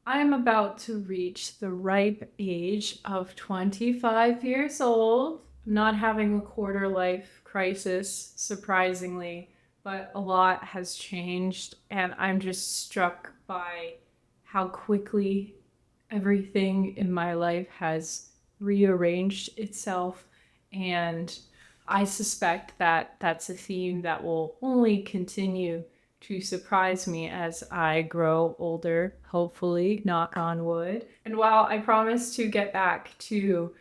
I'm about to reach the ripe age of 25 years old. I'm not having a quarter life crisis, surprisingly, but a lot has changed, and I'm just struck by how quickly everything in my life has rearranged itself. And I suspect that that's a theme that will only continue to surprise me as I grow older, hopefully, knock on wood. And while I promise to get back to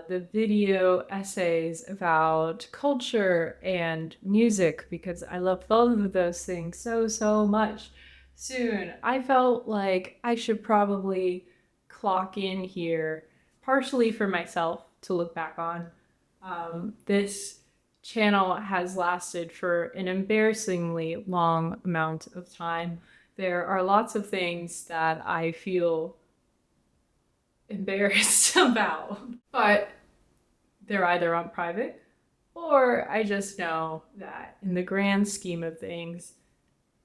the video essays about culture and music, because I love both of those things so, so much soon, I felt like I should probably clock in here, partially for myself to look back on. This channel has lasted for an embarrassingly long amount of time. There are lots of things that I feel embarrassed about, but they're either on private or I just know that in the grand scheme of things,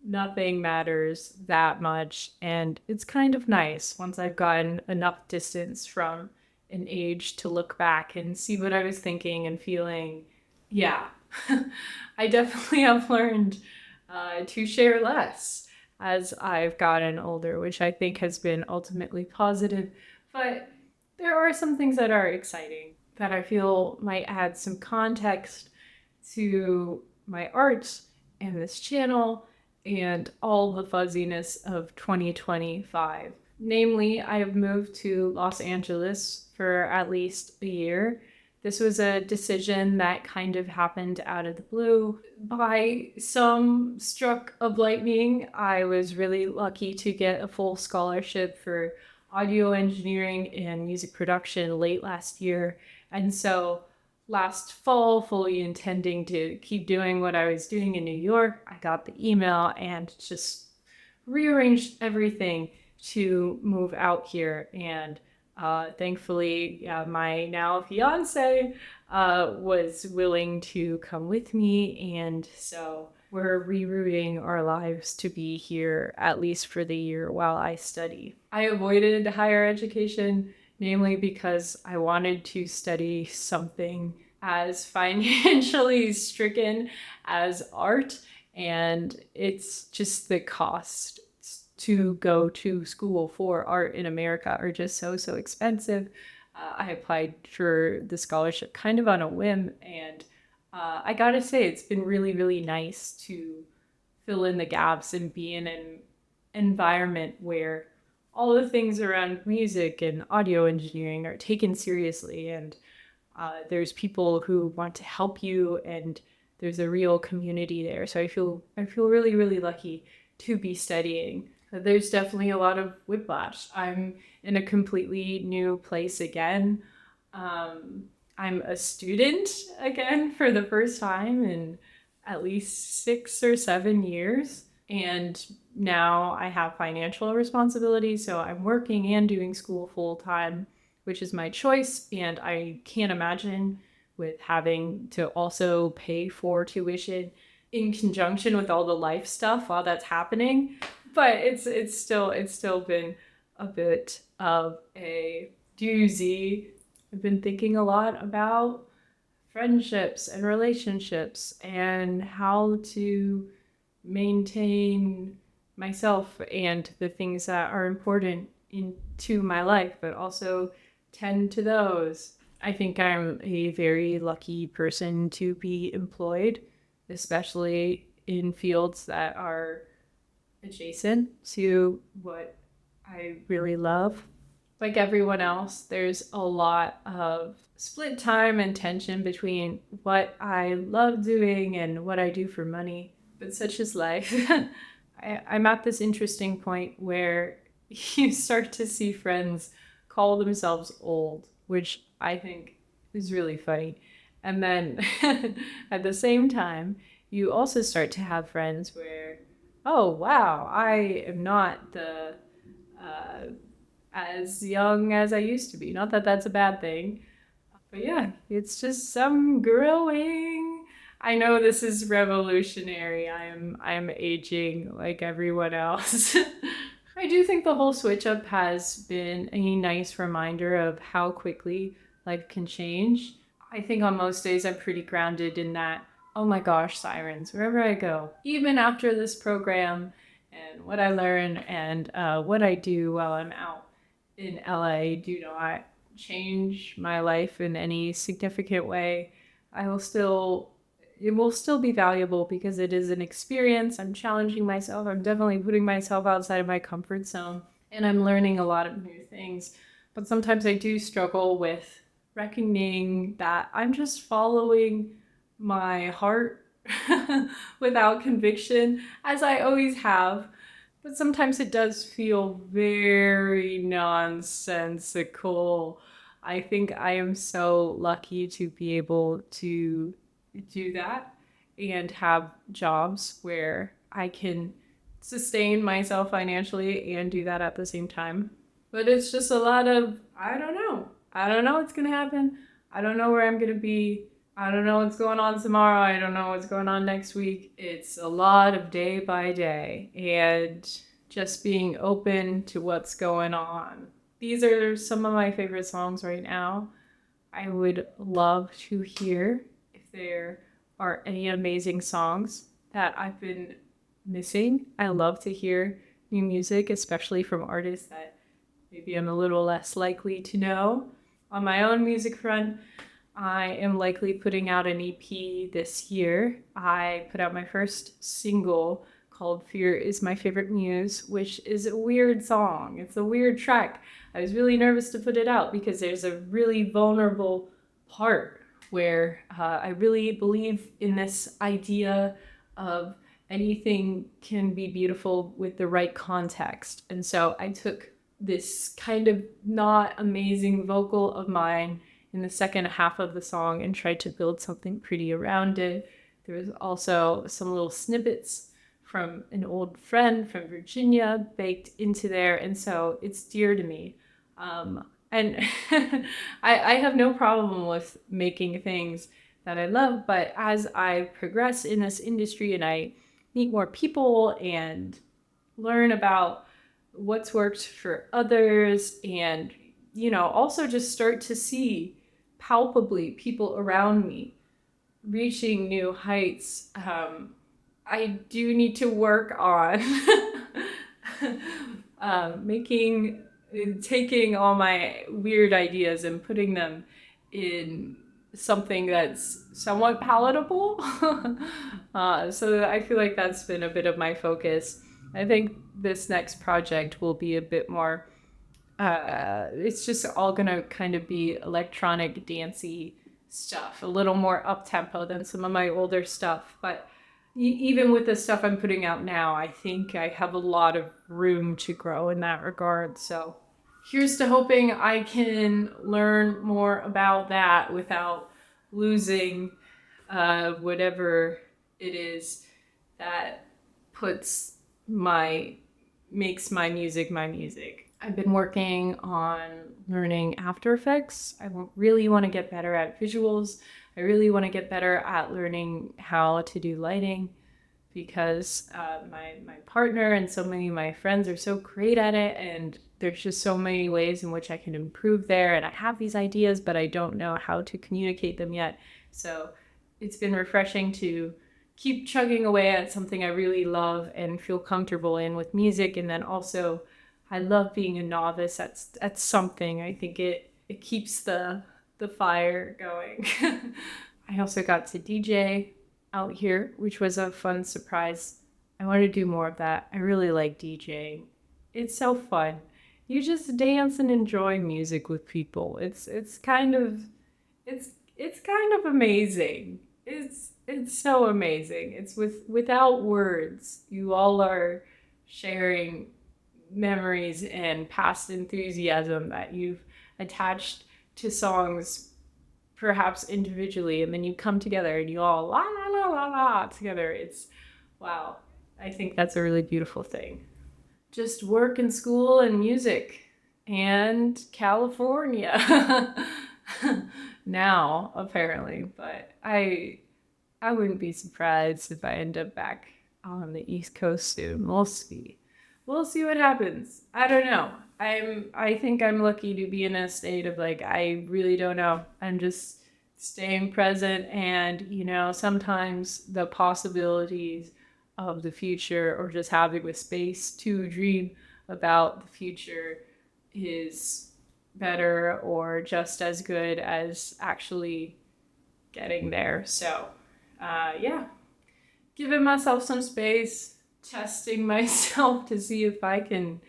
nothing matters that much. And it's kind of nice once I've gotten enough distance from an age to look back and see what I was thinking and feeling. Yeah, I definitely have learned to share less as I've gotten older, which I think has been ultimately positive. But there are some things that are exciting that I feel might add some context to my art and this channel and all the fuzziness of 2025. Namely, I have moved to Los Angeles for at least a year. This was a decision that kind of happened out of the blue. By some stroke of lightning, I was really lucky to get a full scholarship for audio engineering and music production late last year. And so last fall, fully intending to keep doing what I was doing in New York, I got the email and just rearranged everything to move out here. And thankfully, my now fiance was willing to come with me. And so we're rerouting our lives to be here at least for the year while I study. I avoided higher education, namely because I wanted to study something as financially stricken as art, and it's just the cost to go to school for art in America are just so, so expensive. I applied for the scholarship kind of on a whim, and I gotta say, it's been really, really nice to fill in the gaps and be in an environment where all the things around music and audio engineering are taken seriously, and there's people who want to help you, and there's a real community there. So I feel really, really lucky to be studying. There's definitely a lot of whiplash. I'm in a completely new place again. I'm a student again for the first time in at least 6 or 7 years. And now I have financial responsibilities, so I'm working and doing school full time, which is my choice. And I can't imagine with having to also pay for tuition in conjunction with all the life stuff while that's happening. But it's still been a bit of a doozy. I've been thinking a lot about friendships and relationships and how to maintain myself and the things that are important into my life, but also tend to those. I think I'm a very lucky person to be employed, especially in fields that are adjacent to what I really love. Like everyone else, there's a lot of split time and tension between what I love doing and what I do for money. But such is life. I'm at this interesting point where you start to see friends call themselves old, which I think is really funny. And then at the same time, you also start to have friends where, oh, wow, I am not the uh, as young as I used to be. Not that that's a bad thing, but yeah, it's just some growing. I know this is revolutionary. I am aging like everyone else. I do think the whole switch up has been a nice reminder of how quickly life can change. I think on most days I'm pretty grounded in that, oh my gosh, sirens, wherever I go, even after this program and what I learn and what I do while I'm out in LA do not change my life in any significant way. I will still it will still be valuable because it is an experience. I'm challenging myself. I'm definitely putting myself outside of my comfort zone and I'm learning a lot of new things. But sometimes I do struggle with reckoning that I'm just following my heart without conviction, as I always have. But sometimes it does feel very nonsensical. I think I am so lucky to be able to do that and have jobs where I can sustain myself financially and do that at the same time. But it's just a lot of, I don't know. I don't know what's going to happen. I don't know where I'm going to be. I don't know what's going on tomorrow. I don't know what's going on next week. It's a lot of day by day and just being open to what's going on. These are some of my favorite songs right now. I would love to hear if there are any amazing songs that I've been missing. I love to hear new music, especially from artists that maybe I'm a little less likely to know. On my own music front, I am likely putting out an EP this year. I put out my first single called Fear is My Favorite Muse, which is a weird song. It's a weird track. I was really nervous to put it out because there's a really vulnerable part where I really believe in this idea of anything can be beautiful with the right context. And so I took this kind of not amazing vocal of mine in the second half of the song and tried to build something pretty around it. There was also some little snippets from an old friend from Virginia baked into there, and so it's dear to me. And I have no problem with making things that I love, but as I progress in this industry and I meet more people and learn about what's worked for others and also just start to see palpably people around me reaching new heights, I do need to work on taking all my weird ideas and putting them in something that's somewhat palatable. So I feel like that's been a bit of my focus. I think this next project will be a bit more it's just all gonna kind of be electronic dancey stuff, a little more up tempo than some of my older stuff. But even with the stuff I'm putting out now, I think I have a lot of room to grow in that regard. So here's to hoping I can learn more about that without losing whatever it is that puts my makes my music my music. I've been working on learning After Effects. I really want to get better at visuals. I really want to get better at learning how to do lighting because my partner and so many of my friends are so great at it, and there's just so many ways in which I can improve there. And I have these ideas, but I don't know how to communicate them yet. So it's been refreshing to keep chugging away at something I really love and feel comfortable in with music, and then also I love being a novice at something. I think it keeps the fire going. I also got to DJ out here, which was a fun surprise. I want to do more of that. I really like DJing. It's so fun. You just dance and enjoy music with people. It's kind of amazing. It's so amazing. It's without words. You all are sharing memories and past enthusiasm that you've attached to songs perhaps individually, and then you come together and you all la la la la la together. It's wow. I think that's a really beautiful thing. Just work and school and music and California now apparently, but I wouldn't be surprised if I end up back on the East Coast soon. We'll see. we'll see what happens. I don't know. I think I'm lucky to be in a state of like I really don't know. I'm just staying present and sometimes the possibilities of the future or just having the space to dream about the future is better or just as good as actually getting there. So, yeah, giving myself some space, testing myself to see if I can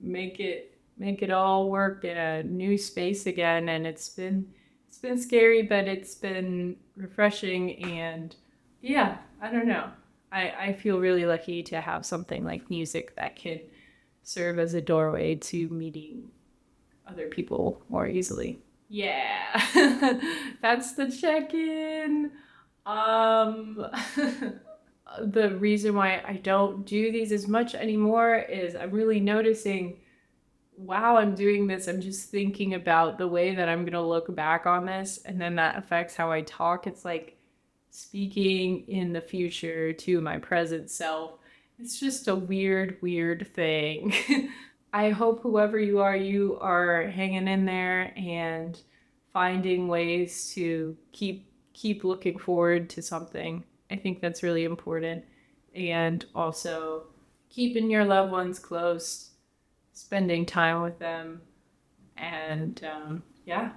make it all work in a new space again. And it's been scary, but it's been refreshing. And yeah, I don't know. I feel really lucky to have something like music that can serve as a doorway to meeting other people more easily. Yeah, that's the check-in. Um, the reason why I don't do these as much anymore is I'm really noticing while I'm doing this, I'm just thinking about the way that I'm going to look back on this, and then that affects how I talk. It's like speaking in the future to my present self. It's just a weird, weird thing. I hope whoever you are hanging in there and finding ways to keep looking forward to something. I think that's really important. And also keeping your loved ones close, spending time with them, and yeah,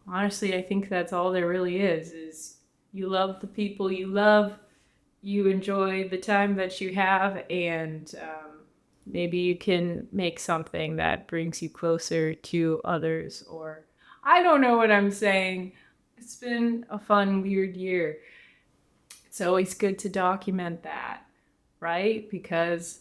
honestly, I think that's all there really is you love the people you love, you enjoy the time that you have, and maybe you can make something that brings you closer to others. Or I don't know what I'm saying. It's been a fun, weird year. It's always good to document that, right? Because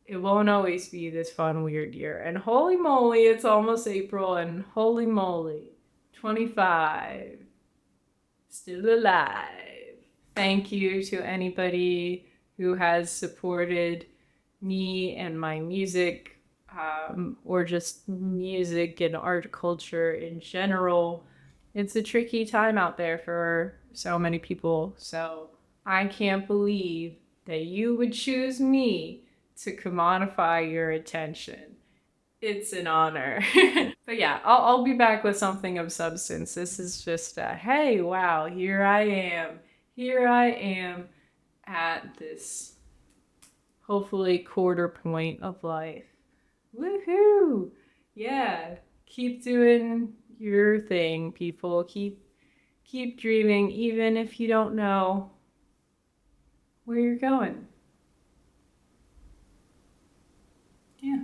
it won't always be this fun, weird year. And holy moly, it's almost April, and holy moly, 25, still alive. Thank you to anybody who has supported me and my music, or just music and art culture in general. It's a tricky time out there for so many people. So I can't believe that you would choose me to commodify your attention. It's an honor. But yeah, I'll be back with something of substance. This is just a hey, wow, here I am. Here I am at this hopefully quarter point of life. Woohoo! Yeah, keep doing your thing, people. Keep dreaming even if you don't know where you're going. Yeah.